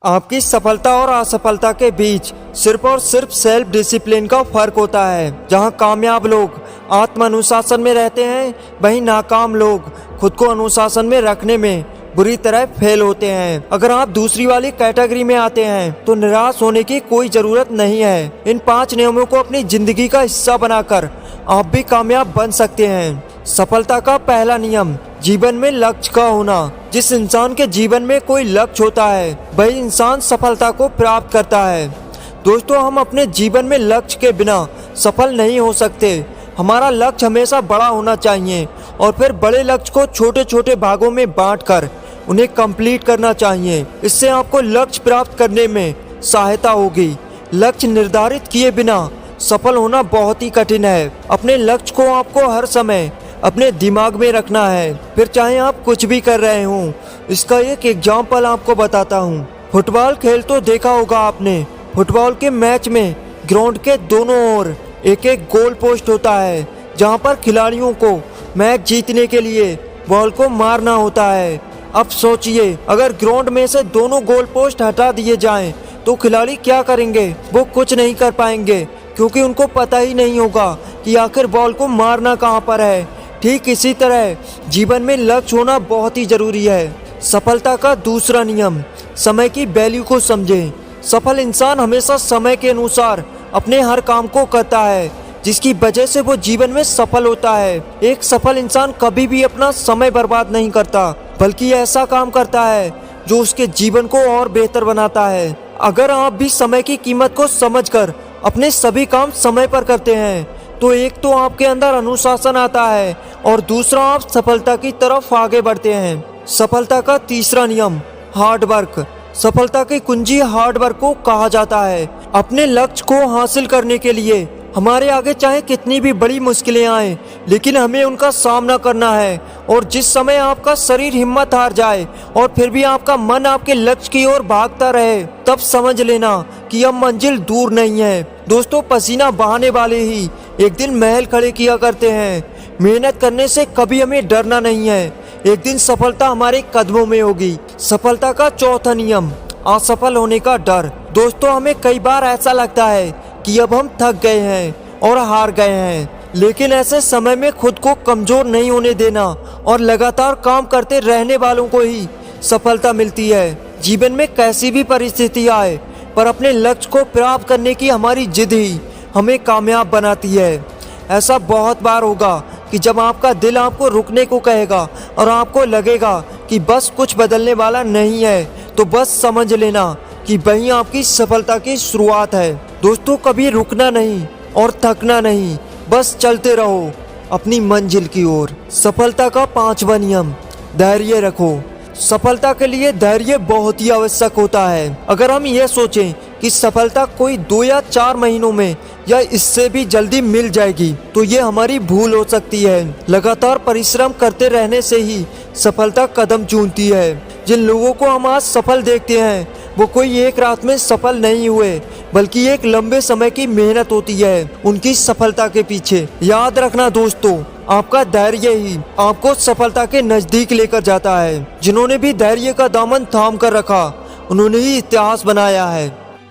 आपकी सफलता और असफलता के बीच सिर्फ और सिर्फ सेल्फ डिसिप्लिन का फर्क होता है। जहां कामयाब लोग आत्म अनुशासन में रहते हैं, वहीं नाकाम लोग खुद को अनुशासन में रखने में बुरी तरह फेल होते हैं। अगर आप दूसरी वाली कैटेगरी में आते हैं तो निराश होने की कोई जरूरत नहीं है। इन 5 नियमों को अपनी जिंदगी का हिस्सा बनाकर आप भी कामयाब बन सकते हैं। सफलता का पहला नियम, जीवन में लक्ष्य का होना। जिस इंसान के जीवन में कोई लक्ष्य होता है वही इंसान सफलता को प्राप्त करता है। दोस्तों, हम अपने जीवन में लक्ष्य के बिना सफल नहीं हो सकते। हमारा लक्ष्य हमेशा बड़ा होना चाहिए और फिर बड़े लक्ष्य को छोटे छोटे भागों में बांटकर उन्हें कंप्लीट करना चाहिए। इससे आपको लक्ष्य प्राप्त करने में सहायता होगी। लक्ष्य निर्धारित किए बिना सफल होना बहुत ही कठिन है। अपने लक्ष्य को आपको हर समय अपने दिमाग में रखना है, फिर चाहे आप कुछ भी कर रहे हों। इसका एक एग्जाम्पल आपको बताता हूँ। फुटबॉल खेल तो देखा होगा आपने। फुटबॉल के मैच में ग्राउंड के दोनों ओर एक एक गोल पोस्ट होता है, जहाँ पर खिलाड़ियों को मैच जीतने के लिए बॉल को मारना होता है। अब सोचिए, अगर ग्राउंड में से दोनों गोल पोस्ट हटा दिए जाएं, तो खिलाड़ी क्या करेंगे? वो कुछ नहीं कर पाएंगे, क्योंकि उनको पता ही नहीं होगा कि आखिर बॉल को मारना कहाँ पर है। ठीक इसी तरह जीवन में लक्ष्य होना बहुत ही जरूरी है। सफलता का दूसरा नियम, समय की वैल्यू को समझें। सफल इंसान हमेशा समय के अनुसार अपने हर काम को करता है, जिसकी वजह से वो जीवन में सफल होता है। एक सफल इंसान कभी भी अपना समय बर्बाद नहीं करता, बल्कि ऐसा काम करता है जो उसके जीवन को और बेहतर बनाता है। अगर आप भी समय की कीमत को समझकर अपने सभी काम समय पर करते हैं, तो एक तो आपके अंदर अनुशासन आता है और दूसरा आप सफलता की तरफ आगे बढ़ते हैं। सफलता का तीसरा नियम, हार्ड वर्क। सफलता की कुंजी हार्ड वर्क को कहा जाता है। अपने लक्ष्य को हासिल करने के लिए हमारे आगे चाहे कितनी भी बड़ी मुश्किलें आए, लेकिन हमें उनका सामना करना है। और जिस समय आपका शरीर हिम्मत हार जाए और फिर भी आपका मन आपके लक्ष्य की ओर भागता रहे, तब समझ लेना कि अब मंजिल दूर नहीं है। दोस्तों, पसीना बहाने वाले ही एक दिन महल खड़े किया करते हैं। मेहनत करने से कभी हमें डरना नहीं है। एक दिन सफलता हमारे कदमों में होगी। सफलता का चौथा नियम, असफल होने का डर। दोस्तों, हमें कई बार ऐसा लगता है कि अब हम थक गए हैं और हार गए हैं, लेकिन ऐसे समय में खुद को कमजोर नहीं होने देना और लगातार काम करते रहने वालों को ही सफलता मिलती है। जीवन में कैसी भी परिस्थिति आए, पर अपने लक्ष्य को प्राप्त करने की हमारी जिद ही हमें कामयाब बनाती है। ऐसा बहुत बार होगा कि जब आपका दिल आपको रुकने को कहेगा और आपको लगेगा कि बस कुछ बदलने वाला नहीं है, तो बस समझ लेना कि वही आपकी सफलता की शुरुआत है। दोस्तों, कभी रुकना नहीं और थकना नहीं, बस चलते रहो अपनी मंजिल की ओर। सफलता का 5वां नियम, धैर्य रखो। सफलता के लिए धैर्य बहुत ही आवश्यक होता है। अगर हम ये सोचें कि सफलता कोई 2 या 4 महीनों में या इससे भी जल्दी मिल जाएगी, तो ये हमारी भूल हो सकती है। लगातार परिश्रम करते रहने से ही सफलता कदम चूमती है। जिन लोगों को हम आज सफल देखते हैं, वो कोई एक रात में सफल नहीं हुए, बल्कि एक लंबे समय की मेहनत होती है उनकी सफलता के पीछे। याद रखना दोस्तों, आपका धैर्य ही आपको सफलता के नजदीक लेकर जाता है। जिन्होंने भी धैर्य का दामन थाम कर रखा, उन्होंने ही इतिहास बनाया है।